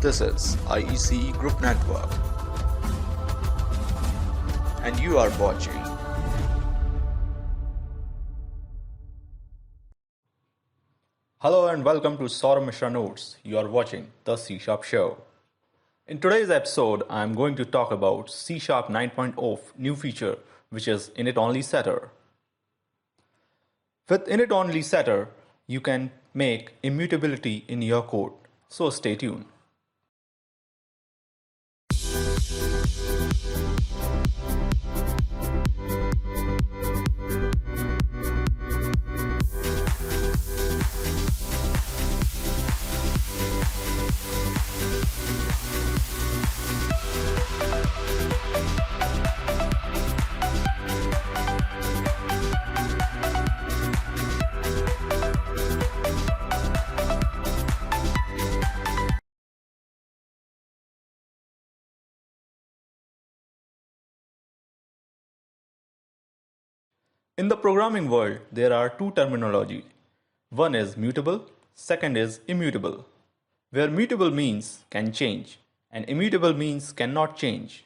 This is IEC Group Network, and you are watching Hello and welcome to Sourabh Mishra Notes. You are watching the C-Sharp Show. In today's episode, I am going to talk about C-Sharp 9.0 new feature, which is Init Only Setter. With Init Only Setter, you can make immutability in your code. So stay tuned. In the programming world, there are two terminologies. One is mutable, second is immutable. Where mutable means can change and immutable means cannot change.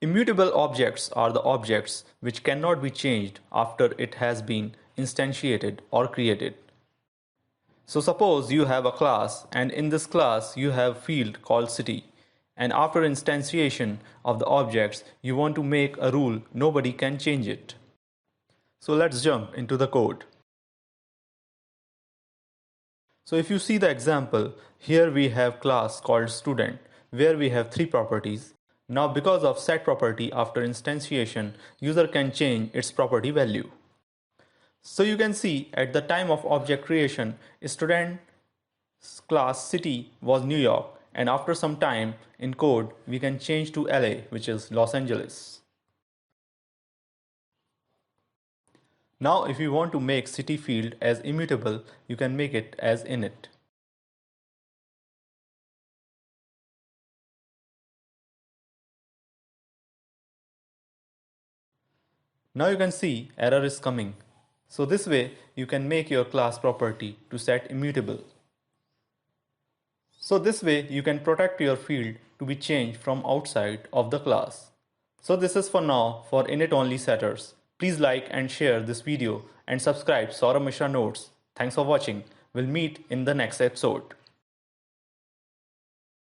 Immutable objects are the objects which cannot be changed after it has been instantiated or created. So suppose you have a class and in this class you have a field called city, and after instantiation of the objects you want to make a rule nobody can change it. So let's jump into the code. So if you see the example, here we have class called student where we have three properties. Now because of set property after instantiation, user can change its property value. So you can see at the time of object creation, student class city was New York, and after some time in code we can change to LA, which is Los Angeles. Now if you want to make city field as immutable, you can make it as init. Now you can see error is coming. So this way you can make your class property to set immutable. So this way you can protect your field to be changed from outside of the class. So this is for now for init only setters. Please like and share this video and subscribe Sourabh Mishra Notes. Thanks for watching. We'll meet in the next episode.